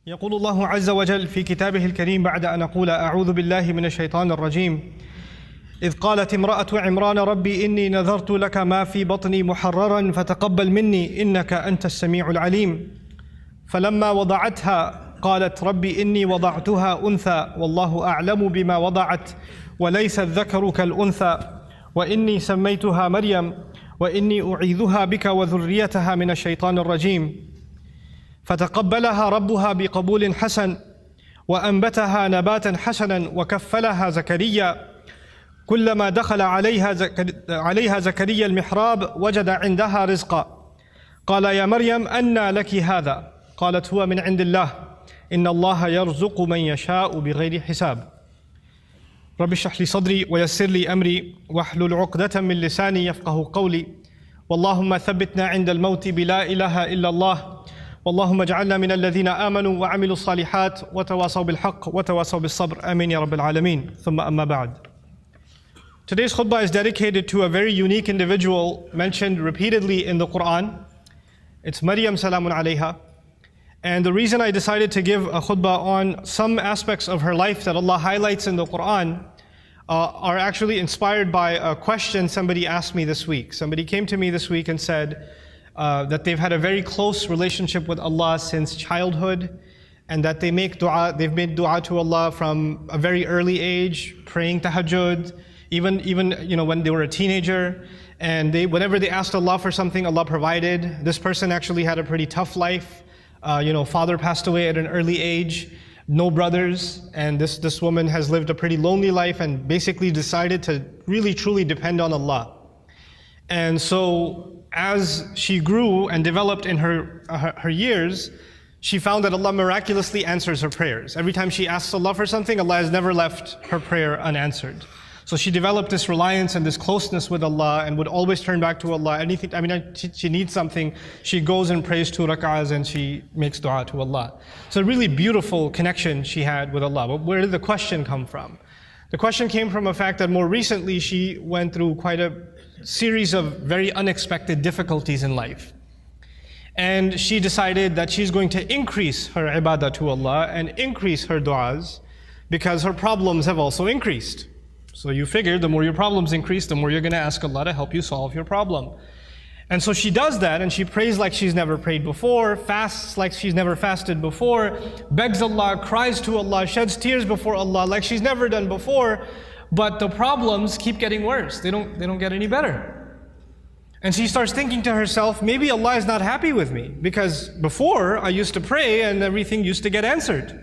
يقول الله عز وجل في كتابه الكريم بعد أن أقول أعوذ بالله من الشيطان الرجيم إذ قالت امرأة عمران ربي إني نذرت لك ما في بطني محررا فتقبل مني إنك أنت السميع العليم فلما وضعتها قالت ربي إني وضعتها أنثى والله أعلم بما وضعت وليس الذكر كالأنثى وإني سميتها مريم وإني أعيذها بك وذريتها من الشيطان الرجيم فتقبلها ربها بقبول حسن وأنبتها نباتا حسنا وكفلها زكريا كلما دخل عليها زكريا المحراب وجد عندها رزقا قال يا مريم أنى لك هذا قالت هو من عند الله إن الله يرزق من يشاء بغير حساب رب اشرح لي صدري ويسر لي أمري واحلل عقدة من لساني يفقه قولي واللهم ثبتنا عند الموت بلا إله إلا الله واللهم اجعلنا من الذين آمنوا وعملوا الصالحات وتواصوا بالحق وتواصوا بالصبر آمين يا رب العالمين ثم أما بعد. Today's khutbah is dedicated to a very unique individual mentioned repeatedly in the Quran. It's Maryam salamun alayha. And the reason I decided to give a khutbah on some aspects of her life that Allah highlights in the Quran are actually inspired by a question somebody asked me this week. Somebody came to me this week and said that they've had a very close relationship with Allah since childhood and that they've made dua to Allah from a very early age, praying tahajjud, even when they were a teenager, and whenever they asked Allah for something, Allah provided. This person actually had a pretty tough life. Father passed away at an early age, no brothers, and this woman has lived a pretty lonely life and basically decided to really truly depend on Allah. And so as she grew and developed in her years, she found that Allah miraculously answers her prayers. Every time she asks Allah for something, Allah has never left her prayer unanswered. So she developed this reliance and this closeness with Allah and would always turn back to Allah. She needs something, she goes and prays 2 rak'ahs and she makes dua to Allah. So a really beautiful connection she had with Allah. But where did the question come from? The question came from a fact that more recently she went through quite a series of very unexpected difficulties in life. And she decided that she's going to increase her ibadah to Allah and increase her du'as because her problems have also increased. So you figure the more your problems increase, the more you're going to ask Allah to help you solve your problem. And so she does that and she prays like she's never prayed before, fasts like she's never fasted before, begs Allah, cries to Allah, sheds tears before Allah like she's never done before. But the problems keep getting worse. They don't get any better. And she starts thinking to herself, maybe Allah is not happy with me because before I used to pray and everything used to get answered.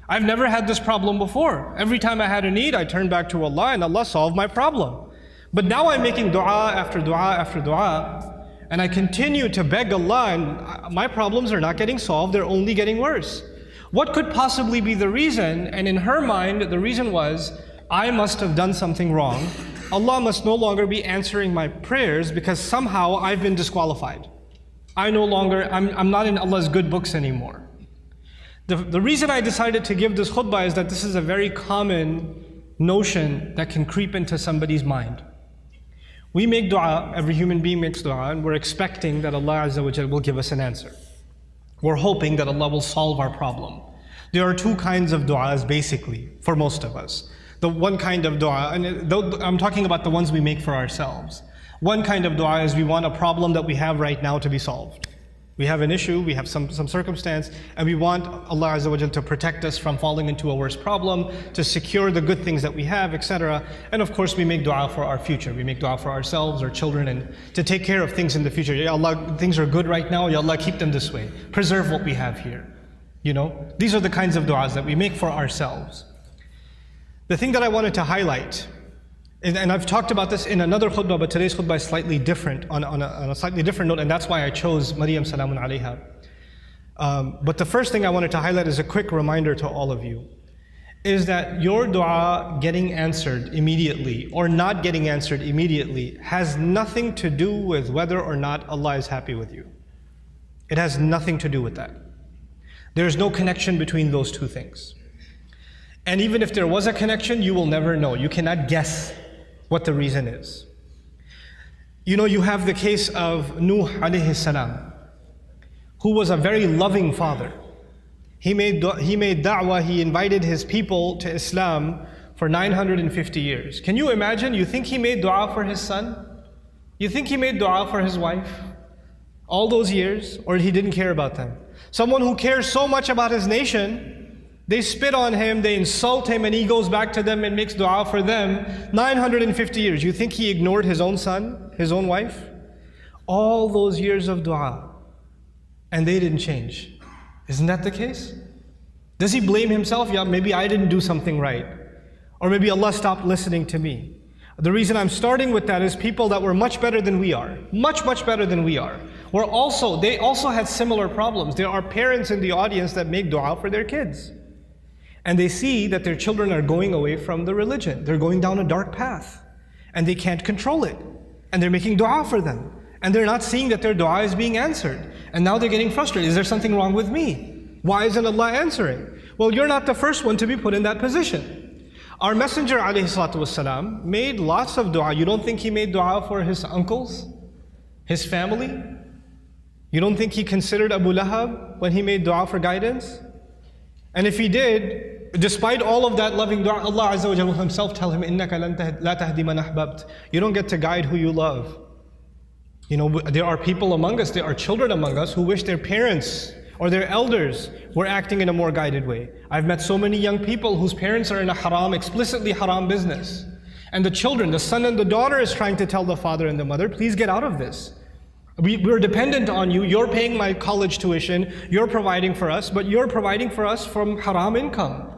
I've never had this problem before. Every time I had a need, I turned back to Allah and Allah solved my problem. But now I'm making dua after dua after dua and I continue to beg Allah and my problems are not getting solved, they're only getting worse. What could possibly be the reason? And in her mind, the reason was, I must have done something wrong. Allah must no longer be answering my prayers because somehow I've been disqualified. I'm not in Allah's good books anymore. The reason I decided to give this khutbah is that this is a very common notion that can creep into somebody's mind. We make dua, every human being makes dua, and we're expecting that Allah Azza wa Jal will give us an answer. We're hoping that Allah will solve our problem. There are 2 kinds of duas basically, for most of us. The one kind of dua, and I'm talking about the ones we make for ourselves. One kind of dua is we want a problem that we have right now to be solved. We have an issue, we have some circumstance, and we want Allah Azza wa Jal to protect us from falling into a worse problem, to secure the good things that we have, etc. And of course we make dua for our future. We make dua for ourselves, our children, and to take care of things in the future. Ya Allah, things are good right now, Ya Allah, keep them this way. Preserve what we have here. These are the kinds of duas that we make for ourselves. The thing that I wanted to highlight, and I've talked about this in another khutbah, but today's khutbah is slightly different, on a slightly different note, and that's why I chose Maryam salamun alayha. But the first thing I wanted to highlight is a quick reminder to all of you, is that your dua getting answered immediately or not getting answered immediately has nothing to do with whether or not Allah is happy with you. It has nothing to do with that. There is no connection between those 2 things. And even if there was a connection, you will never know. You cannot guess what the reason is. You have the case of Nuh alayhi salam, who was a very loving father. He made da'wah, he invited his people to Islam for 950 years. Can you imagine? You think he made dua for his son? You think he made dua for his wife? All those years? Or he didn't care about them? Someone who cares so much about his nation, they spit on him, they insult him, and he goes back to them and makes dua for them 950 years. You think he ignored his own son, his own wife? All those years of dua, and they didn't change. Isn't that the case? Does he blame himself? Yeah, maybe I didn't do something right. Or maybe Allah stopped listening to me. The reason I'm starting with that is people that were much better than we are, much better than we are, they also had similar problems. There are parents in the audience that make dua for their kids. And they see that their children are going away from the religion. They're going down a dark path. And they can't control it. And they're making dua for them. And they're not seeing that their dua is being answered. And now they're getting frustrated. Is there something wrong with me? Why isn't Allah answering? Well, you're not the first one to be put in that position. Our Messenger ﷺ made lots of dua. You don't think he made dua for his uncles? His family? You don't think he considered Abu Lahab when he made dua for guidance? And if he did, despite all of that loving dua, Allah Azza wa Jalla himself tell him, إِنَّكَ لَا تَهْدِي مَنْ أَحْبَبْتَ. You don't get to guide who you love. You know, there are people among us, there are children among us who wish their parents or their elders were acting in a more guided way. I've met so many young people whose parents are in a haram, explicitly haram business. And the children, the son and the daughter is trying to tell the father and the mother, please get out of this. We're dependent on you, you're paying my college tuition, you're providing for us, but you're providing for us from haram income.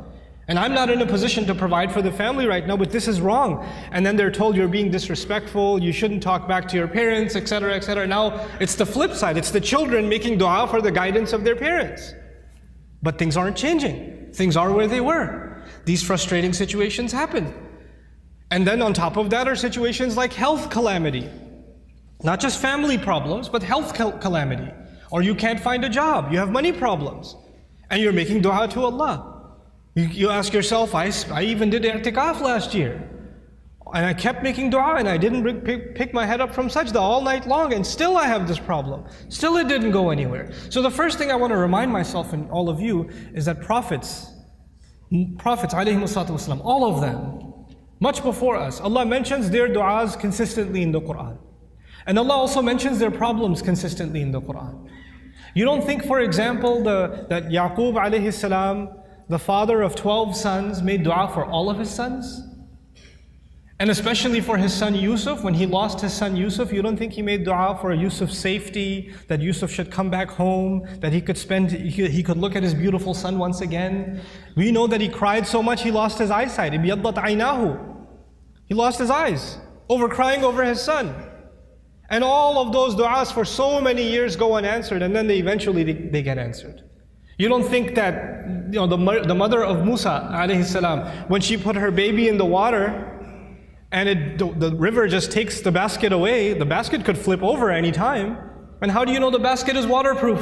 And I'm not in a position to provide for the family right now, but this is wrong. And then they're told you're being disrespectful, you shouldn't talk back to your parents, etc., etc. Now, it's the flip side. It's the children making dua for the guidance of their parents. But things aren't changing. Things are where they were. These frustrating situations happen. And then on top of that are situations like health calamity. Not just family problems, but health calamity. Or you can't find a job, you have money problems. And you're making dua to Allah. You ask yourself, I even did i'tikaf last year. And I kept making dua and I didn't pick my head up from sajda all night long, and still I have this problem. Still it didn't go anywhere. So the first thing I want to remind myself and all of you is that prophets ﷺ, all of them, much before us, Allah mentions their du'as consistently in the Quran. And Allah also mentions their problems consistently in the Quran. You don't think, for example, that Yaqub alayhi salam, the father of 12 sons, made dua for all of his sons? And especially for his son Yusuf, when he lost his son Yusuf, you don't think he made dua for Yusuf's safety, that Yusuf should come back home, that he could look at his beautiful son once again? We know that he cried so much he lost his eyesight. Ibiyaddat aynahu. He lost his eyes over crying over his son. And all of those du'as for so many years go unanswered, and then eventually they get answered. You don't think that the mother of Musa alayhi salam, when she put her baby in the water and the river just takes the basket away, the basket could flip over any time. And how do you know the basket is waterproof?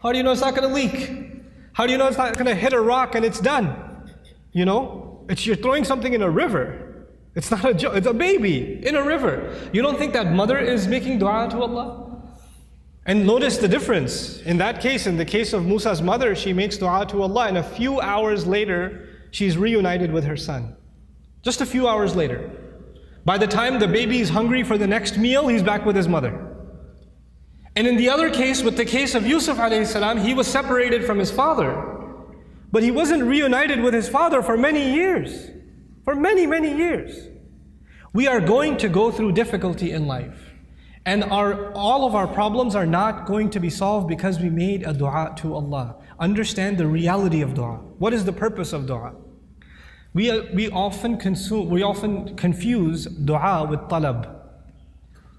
How do you know it's not going to leak? How do you know it's not going to hit a rock and it's done? You know, you're throwing something in a river. It's not a joke, it's a baby in a river. You don't think that mother is making dua to Allah? And notice the difference. In that case, in the case of Musa's mother, she makes dua to Allah, and a few hours later, she's reunited with her son. Just a few hours later. By the time the baby is hungry for the next meal, he's back with his mother. And in the other case, with the case of Yusuf alayhi salam, he was separated from his father. But he wasn't reunited with his father for many years. For many, many years. We are going to go through difficulty in life. And all of our problems are not going to be solved because we made a dua to Allah. Understand the reality of dua. What is the purpose of dua? We often confuse dua with talab.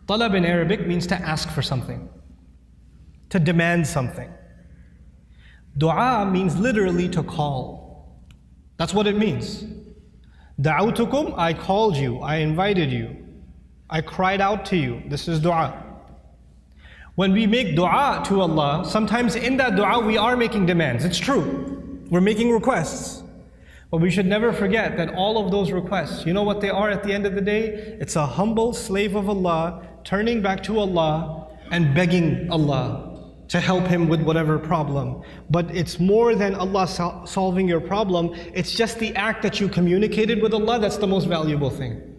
Talab in Arabic means to ask for something, to demand something. Dua means literally to call. That's what it means. Da'awtukum, I called you, I invited you, I cried out to you. This is dua. When we make dua to Allah, sometimes in that dua we are making demands. It's true. We're making requests. But we should never forget that all of those requests, you know what they are at the end of the day? It's a humble slave of Allah turning back to Allah and begging Allah to help him with whatever problem. But it's more than Allah solving your problem. It's just the act that you communicated with Allah that's the most valuable thing.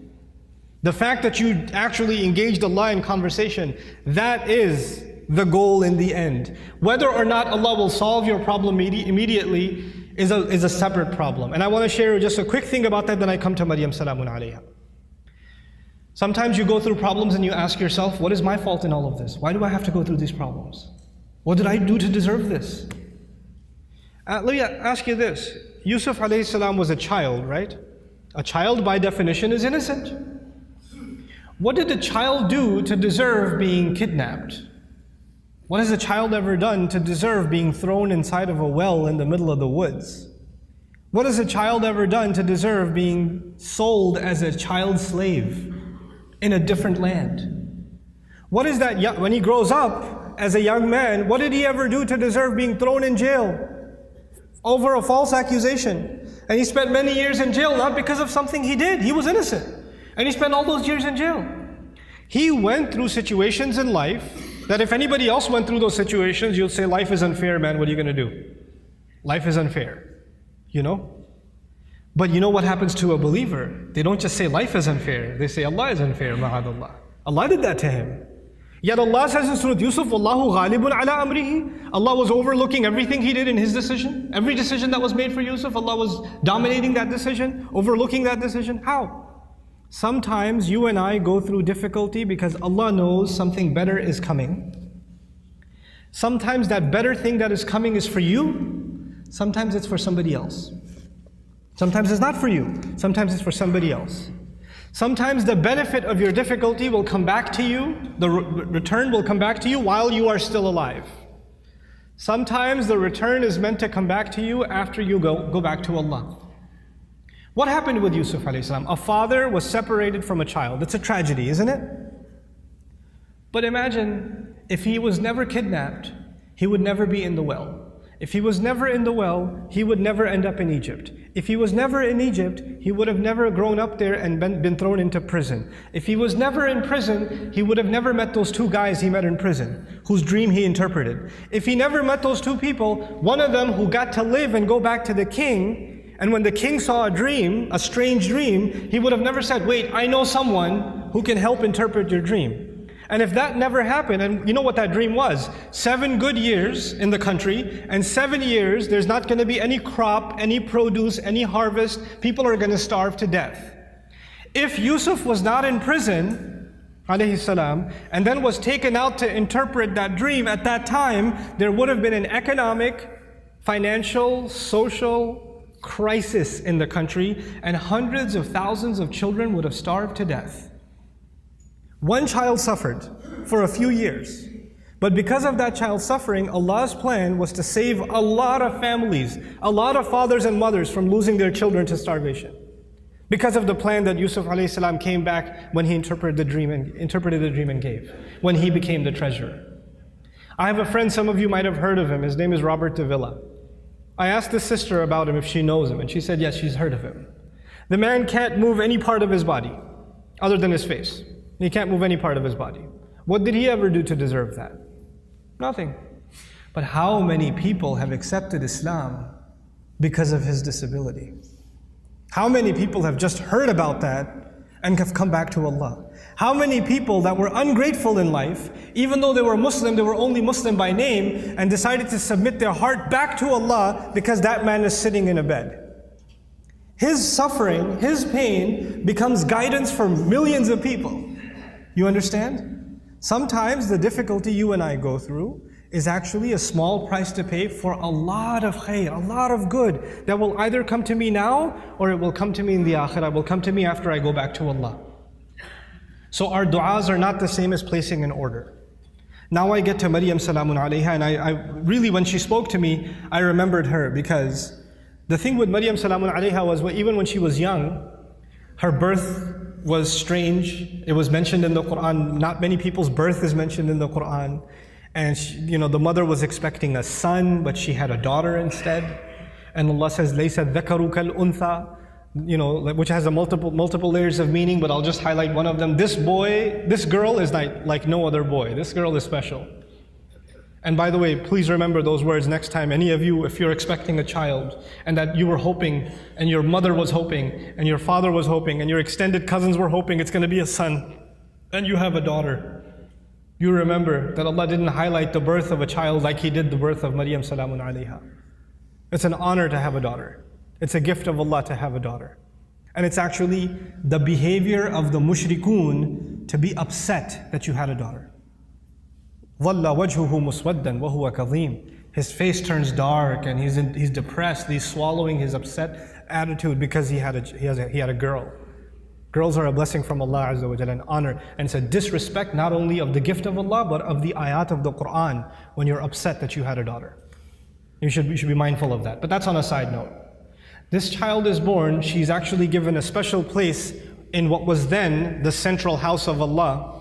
The fact that you actually engaged Allah in conversation, that is the goal in the end. Whether or not Allah will solve your problem immediately is a separate problem. And I want to share just a quick thing about that, then I come to Maryam salamun alayha. Sometimes you go through problems and you ask yourself, what is my fault in all of this? Why do I have to go through these problems? What did I do to deserve this? Let me ask you this. Yusuf alayhi salam was a child, right? A child by definition is innocent. What did the child do to deserve being kidnapped? What has a child ever done to deserve being thrown inside of a well in the middle of the woods? What has a child ever done to deserve being sold as a child slave in a different land? What is that, when he grows up as a young man, what did he ever do to deserve being thrown in jail over a false accusation? And he spent many years in jail, not because of something he did. He was innocent. And he spent all those years in jail. He went through situations in life that if anybody else went through those situations, you'd say, life is unfair, man, what are you going to do? Life is unfair, you know? But you know what happens to a believer? They don't just say life is unfair, they say Allah is unfair, ma'adallah. Allah did that to him. Yet Allah says in Surah Yusuf, Wallahu ghalibun ala amrihi. Allah was overlooking everything he did in his decision. Every decision that was made for Yusuf, Allah was dominating that decision, overlooking that decision. How? Sometimes you and I go through difficulty because Allah knows something better is coming. Sometimes that better thing that is coming is for you. Sometimes it's for somebody else. Sometimes it's not for you. Sometimes it's for somebody else. Sometimes the benefit of your difficulty will come back to you. The return will come back to you while you are still alive. Sometimes the return is meant to come back to you after you go back to Allah. What happened with Yusuf alayhi salam? A father was separated from a child. It's a tragedy, isn't it? But imagine if he was never kidnapped, he would never be in the well. If he was never in the well, he would never end up in Egypt. If he was never in Egypt, he would have never grown up there and been thrown into prison. If he was never in prison, he would have never met those two guys he met in prison, whose dream he interpreted. If he never met those two people, one of them who got to live and go back to the king, and when the king saw a dream, a strange dream, he would have never said, wait, I know someone who can help interpret your dream. And if that never happened, and you know what that dream was? 7 good years in the country, and 7 years there's not going to be any crop, any produce, any harvest. People are going to starve to death. If Yusuf was not in prison, alayhi salam, and then was taken out to interpret that dream, at that time, there would have been an economic, financial, social crisis in the country, and hundreds of thousands of children would have starved to death. One child suffered for a few years, but because of that child suffering, Allah's plan was to save a lot of families, a lot of fathers and mothers from losing their children to starvation. Because of the plan that Yusuf alayhi salam came back when he interpreted the dream and gave, when he became the treasurer. I have a friend, some of you might have heard of him. His name is Robert de Villa. I asked his sister about him if she knows him, and she said yes, she's heard of him. The man can't move any part of his body other than his face. He can't move any part of his body. What did he ever do to deserve that? Nothing. But how many people have accepted Islam because of his disability? How many people have just heard about that and have come back to Allah? How many people that were ungrateful in life, even though they were Muslim, they were only Muslim by name, and decided to submit their heart back to Allah because that man is sitting in a bed. His suffering, his pain becomes guidance for millions of people. You understand? Sometimes the difficulty you and I go through is actually a small price to pay for a lot of khair, a lot of good that will either come to me now or it will come to me in the akhirah, will come to me after I go back to Allah. So our du'as are not the same as placing an order. Now I get to Maryam salamun alayha, and I really, when she spoke to me, I remembered her, because the thing with Maryam salamun alayha was even when she was young, her birth was strange. It was mentioned in the Quran. Not many people's birth is mentioned in the Quran. And she, the mother was expecting a son, but she had a daughter instead. And Allah says, "Laysa dhakaru kal untha," which has a multiple layers of meaning, but I'll just highlight one of them. This girl is like no other boy. This girl is special. And by the way, please remember those words next time. Any of you, if you're expecting a child and that you were hoping and your mother was hoping and your father was hoping and your extended cousins were hoping it's going to be a son and you have a daughter, you remember that Allah didn't highlight the birth of a child like He did the birth of Maryam salamun alayha. It's an honor to have a daughter. It's a gift of Allah to have a daughter. And it's actually the behavior of the mushrikun to be upset that you had a daughter. ظَلَّ وَجْهُهُ مُسْوَدًّا وَهُوَ كَظِيمٌ. His face turns dark and he's depressed. He's swallowing his upset attitude because he had a girl. Girls are a blessing from Allah Azza wa Jalla, an honor. And it's a disrespect not only of the gift of Allah, but of the ayat of the Quran when you're upset that you had a daughter. You should be mindful of that. But that's on a side note. This child is born, she's actually given a special place in what was then the central house of Allah.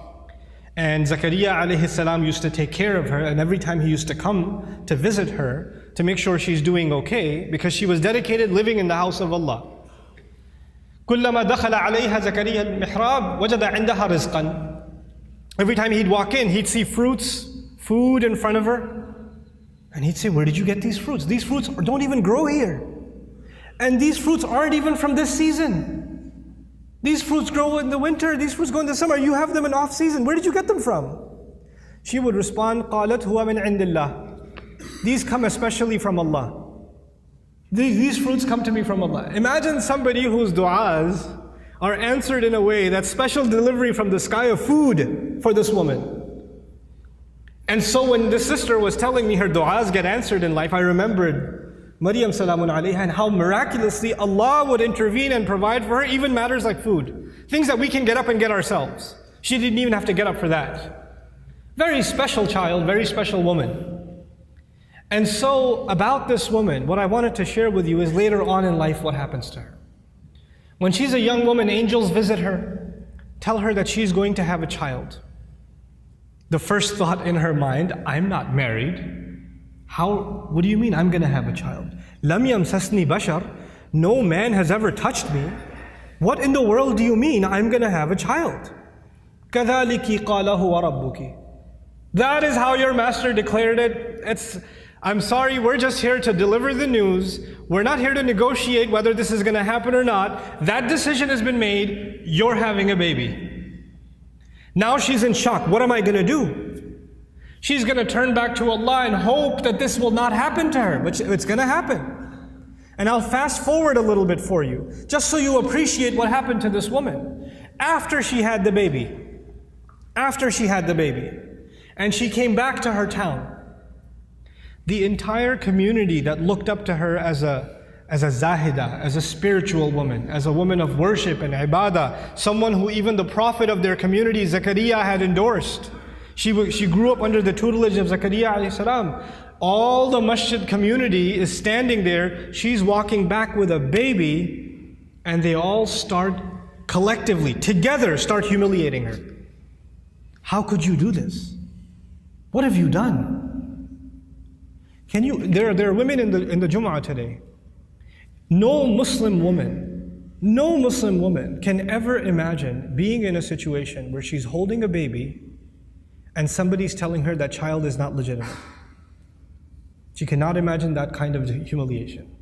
And Zakaria alayhi salam used to take care of her, and every time he used to come to visit her to make sure she's doing okay, because she was dedicated living in the house of Allah. كُلَّمَا دَخَلَ عَلَيْهَا زَكَرِيَّا الْمِحْرَابِ وَجَدَ عِنْدَهَا رِزْقًا. Every time he'd walk in, he'd see fruits, food in front of her, and he'd say, "Where did you get these fruits? These fruits don't even grow here. And these fruits aren't even from this season. These fruits grow in the winter, these fruits grow in the summer. You have them in off season. Where did you get them from?" She would respond, قَالَتْ هُوَ مِنْ عِنْدِ اللَّهِ. These come especially from Allah. These fruits come to me from Allah. Imagine somebody whose du'as are answered in a way that's special delivery from the sky of food for this woman. And so when this sister was telling me her du'as get answered in life, I remembered Maryam salamun alayha and how miraculously Allah would intervene and provide for her even matters like food. Things that we can get up and get ourselves. She didn't even have to get up for that. Very special child, very special woman. And so about this woman, what I wanted to share with you is later on in life what happens to her. When she's a young woman, angels visit her, tell her that she's going to have a child. The first thought in her mind, I'm not married. What do you mean I'm going to have a child? لَمْ يَمْسَسْنِي بَشَرٌ. No man has ever touched me. What in the world do you mean I'm going to have a child? كَذَلِكِ قَالَهُ وَرَبُّكِ. That is how your master declared it. I'm sorry, we're just here to deliver the news. We're not here to negotiate whether this is going to happen or not. That decision has been made. You're having a baby. Now she's in shock. What am I going to do? She's going to turn back to Allah and hope that this will not happen to her, but it's going to happen. And I'll fast forward a little bit for you, just so you appreciate what happened to this woman. After she had the baby, and she came back to her town, the entire community that looked up to her as a zahida, as a spiritual woman, as a woman of worship and ibadah, someone who even the prophet of their community, Zakaria, had endorsed. She grew up under the tutelage of Zakaria alayhi salam. All the masjid community is standing there. She's walking back with a baby, and they all start collectively, together, start humiliating her. How could you do this? What have you done? There are women in the Jumu'ah today. No Muslim woman can ever imagine being in a situation where she's holding a baby and somebody's telling her that child is not legitimate. She cannot imagine that kind of humiliation.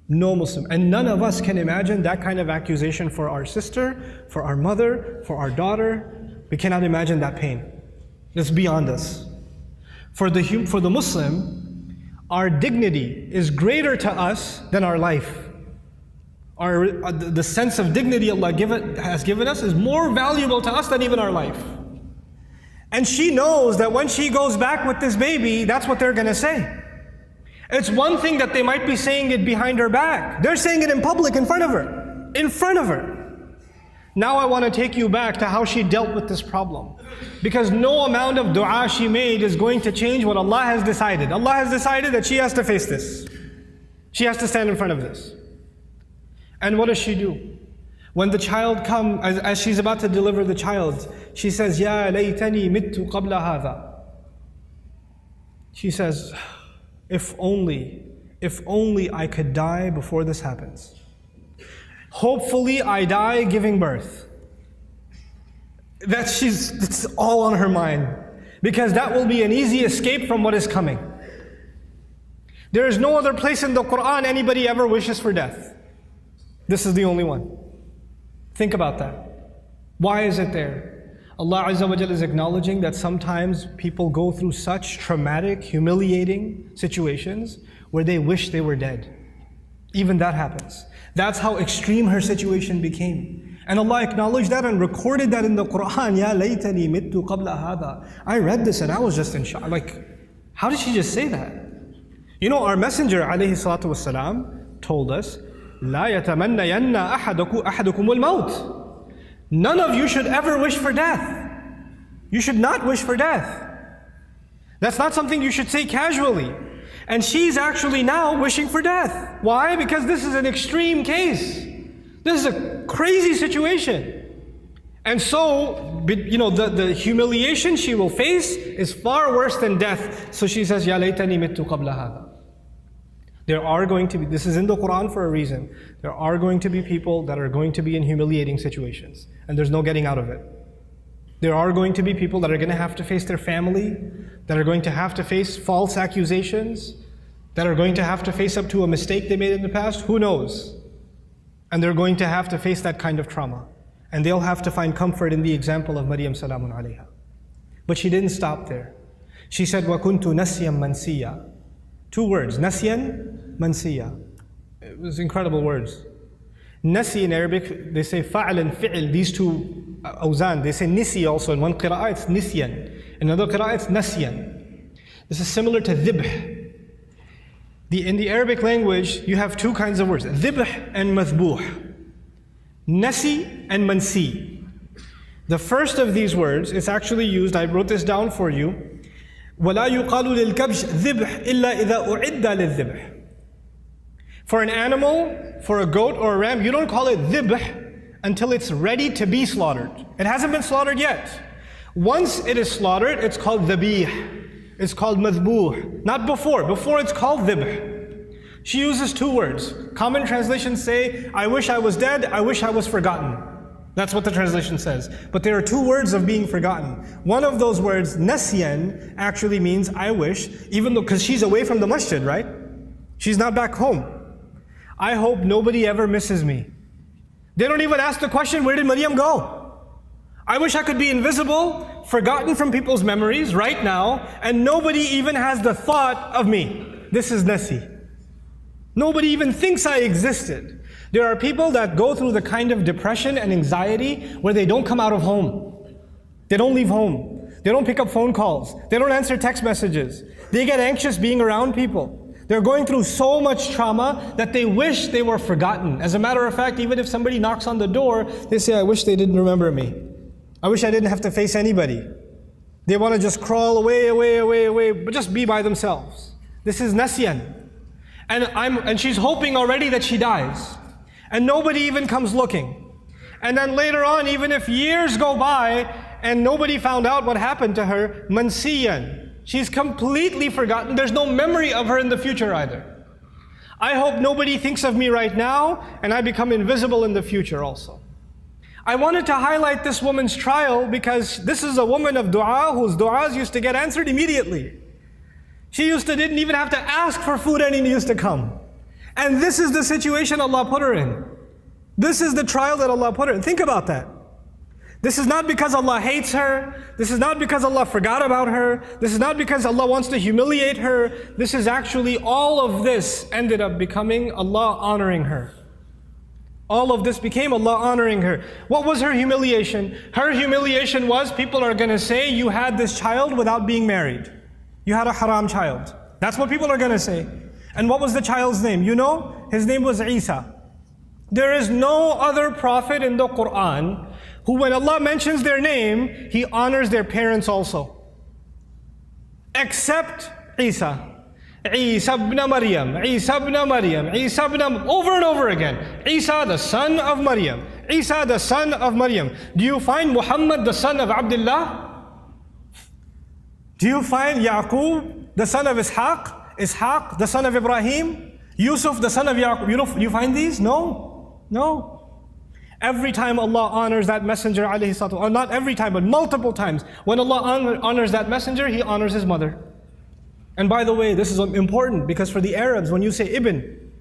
No Muslim. And none of us can imagine that kind of accusation for our sister, for our mother, for our daughter. We cannot imagine that pain. It's beyond us. For the Muslim, our dignity is greater to us than our life. The sense of dignity Allah has given us is more valuable to us than even our life. And she knows that when she goes back with this baby, that's what they're going to say. It's one thing that they might be saying it behind her back. They're saying it in public, in front of her. In front of her. Now I want to take you back to how she dealt with this problem. Because no amount of dua she made is going to change what Allah has decided. Allah has decided that she has to face this. She has to stand in front of this. And what does she do? When the child comes, as she's about to deliver the child, she says, Ya laytani mittu qabla hadha. She says, if only I could die before this happens. Hopefully I die giving birth. It's all on her mind. because that will be an easy escape from what is coming. There is no other place in the Quran anybody ever wishes for death. This is the only one. Think about that. Why is it there? Allah Azza wa Jalla is acknowledging that sometimes people go through such traumatic, humiliating situations where they wish they were dead. Even that happens. That's how extreme her situation became. And Allah acknowledged that and recorded that in the Quran. Ya laytani mittu qabla hada. I read this and I was just in shock. Like, how did she just say that? You know, our Messenger alayhi salatu wasalam told us, La yatamannayanna ahadukum al-maut. None of you should ever wish for death. You should not wish for death. That's not something you should say casually. And she's actually now wishing for death. Why? Because this is an extreme case. This is a crazy situation. And so, you know, the humiliation she will face is far worse than death. So she says, Ya laytani mittu qabla hada. There are going to be, this is in the Quran for a reason, there are going to be people that are going to be in humiliating situations. And there's no getting out of it. There are going to be people that are going to have to face their family, that are going to have to face false accusations, that are going to have to face up to a mistake they made in the past. Who knows? And they're going to have to face that kind of trauma. And they'll have to find comfort in the example of Maryam salamun alayha. But she didn't stop there. She said, وَكُنْتُ نَسْيًا مَنْسِيًّا. 2 words, نَسْيًا مَنْسِيًّا. It was incredible words. Nasi in Arabic, they say fa'al and fi'il, these 2 awzan. They say nisi also. In one qira'ah it's nisyan. In another qira'ah it's nasyan. This is similar to dhibh. In the Arabic language, you have 2 kinds of words, dhibh and mathbuh. Nasi and mansi. The first of these words is actually used, I wrote this down for you, وَلَا يُقَالُ لِلْكَبْشِ ذِبْحِ إِلَّا إِذَا أُعِدَّ لِلذِّبْحِ. For an animal, for a goat or a ram, you don't call it dhibh until it's ready to be slaughtered. It hasn't been slaughtered yet. Once it is slaughtered, it's called dhabih. It's called madhbuh. Not before. Before it's called dhibh. She uses 2 words. Common translations say, I wish I was dead, I wish I was forgotten. That's what the translation says. But there are 2 words of being forgotten. One of those words, nasyan, actually means I wish, even though, because she's away from the masjid, right? She's not back home. I hope nobody ever misses me. They don't even ask the question, where did Maryam go? I wish I could be invisible, forgotten from people's memories right now, and nobody even has the thought of me. This is nasi. Nobody even thinks I existed. There are people that go through the kind of depression and anxiety where they don't come out of home. They don't leave home. They don't pick up phone calls. They don't answer text messages. They get anxious being around people. They're going through so much trauma that they wish they were forgotten. As a matter of fact, even if somebody knocks on the door, they say, I wish they didn't remember me. I wish I didn't have to face anybody. They want to just crawl away, but just be by themselves. This is nasyan. And she's hoping already that she dies. And nobody even comes looking. And then later on, even if years go by and nobody found out what happened to her, mansiyan. She's completely forgotten. There's no memory of her in the future either. I hope nobody thinks of me right now and I become invisible in the future also. I wanted to highlight this woman's trial because this is a woman of du'a whose du'as used to get answered immediately. She didn't even have to ask for food and it used to come. And this is the situation Allah put her in. This is the trial that Allah put her in. Think about that. This is not because Allah hates her. This is not because Allah forgot about her. This is not because Allah wants to humiliate her. This is actually, all of this ended up becoming Allah honoring her. All of this became Allah honoring her. What was her humiliation? Her humiliation was, people are going to say, you had this child without being married. You had a haram child. That's what people are going to say. And what was the child's name? You know? His name was Isa. There is no other prophet in the Quran who, when Allah mentions their name, He honors their parents also. Except Isa. Isa ibn Maryam, Isa ibn Maryam, Isa ibn, over and over again. Isa the son of Maryam, Isa the son of Maryam. Do you find Muhammad the son of Abdullah? Do you find Yaqub the son of Ishaq? Ishaq the son of Ibrahim? Yusuf the son of Yaqub? You find these? No. Every time Allah honors that messenger, alayhi salatu, or not every time, but multiple times, when Allah honors that messenger, He honors his mother. And by the way, this is important because for the Arabs, when you say Ibn,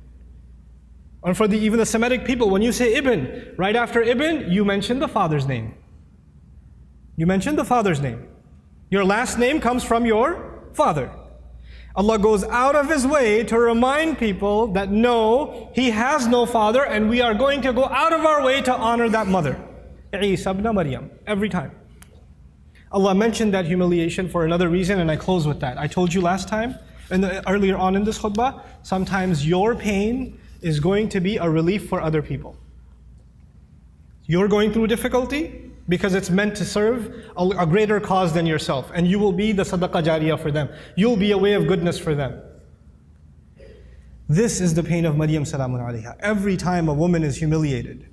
or for even the Semitic people, when you say Ibn, right after Ibn, you mention the father's name. You mention the father's name. Your last name comes from your father. Allah goes out of His way to remind people that no, He has no father, and we are going to go out of our way to honor that mother. Isa ibn Maryam, every time. Allah mentioned that humiliation for another reason, and I close with that. I told you last time, and earlier on in this khutbah, sometimes your pain is going to be a relief for other people. You're going through difficulty because it's meant to serve a greater cause than yourself, and you will be the sadaqah jariyah for them. You'll be a way of goodness for them. This is the pain of Maryam salamun alayha. Every time a woman is humiliated,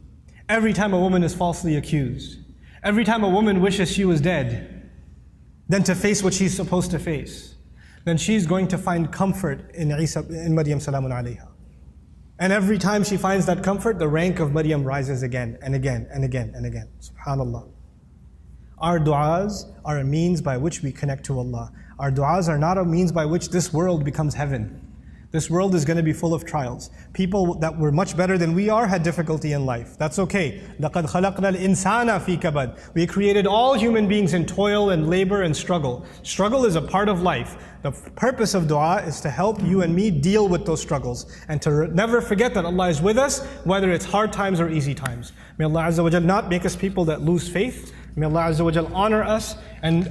every time a woman is falsely accused, every time a woman wishes she was dead, then to face what she's supposed to face, then she's going to find comfort in Maryam salamun alayha. And every time she finds that comfort, the rank of Maryam rises again and again and again and again. SubhanAllah. Our du'as are a means by which we connect to Allah. Our du'as are not a means by which this world becomes heaven. This world is going to be full of trials. People that were much better than we are had difficulty in life. That's okay. لَقَدْ خَلَقْنَا الْإِنسَانَ فِي كَبَدٍ. We created all human beings in toil and labor and struggle. Struggle is a part of life. The purpose of dua is to help you and me deal with those struggles and to never forget that Allah is with us, whether it's hard times or easy times. May Allah Azza wa Jal not make us people that lose faith. May Allah Azza wa Jal honor us and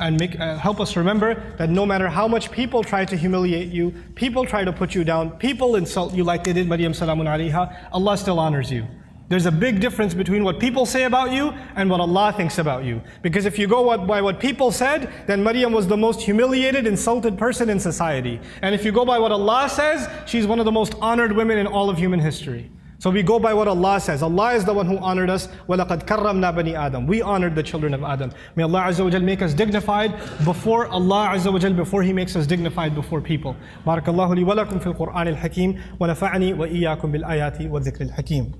help us remember that no matter how much people try to humiliate you, people try to put you down, people insult you like they did Maryam salamun alayha, Allah still honors you. There's a big difference between what people say about you and what Allah thinks about you. Because if you go by what people said, then Maryam was the most humiliated, insulted person in society. And if you go by what Allah says, she's one of the most honored women in all of human history. So we go by what Allah says. Allah is the one who honored us. وَلَقَدْ كَرَّمْنَا بَنِي آدَمَ. We honored the children of Adam. May Allah Azza wa Jal make us dignified before Allah Azza wa Jal, before He makes us dignified before people. Barakallahu li wa lakum fil Qur'an al-Hakim wa nafa'ani wa iyyakum bil ayati wa dhikr al-Hakim.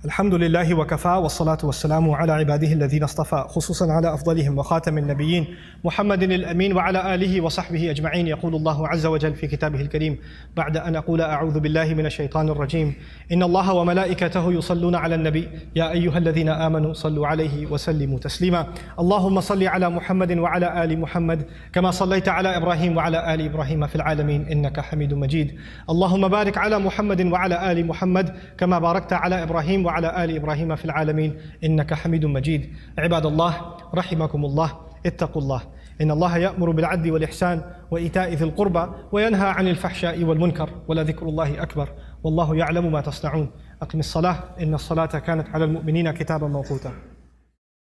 الحمد لله وكفى والصلاة والسلام على عباده الذين اصطفى خصوصا على أفضلهم وخاتم النبيين محمد الأمين وعلى آله وصحبه أجمعين. يقول الله عز وجل في كتابه الكريم بعد أن أقول أعوذ بالله من الشيطان الرجيم إن الله وملائكته يصلون على النبي يا أيها الذين آمنوا صلوا عليه وسلموا تسليما. اللهم صل على محمد وعلى آل محمد كما صليت على إبراهيم وعلى آل إبراهيم في العالمين إنك حميد مجيد. اللهم بارك على محمد وعلى آل محمد كما باركت على إبراهيم وعلى آل إبراهيم في العالمين إنك حميد مجيد. عباد الله رحمكم الله اتقوا الله إن الله يأمر بالعدل والإحسان وإيتاء ذي القربى وينهى عن الفحشاء والمنكر ولذكر الله أكبر والله يعلم ما تصنعون. أقم الصلاة إن الصلاة كانت على المؤمنين كتابا موقوتا.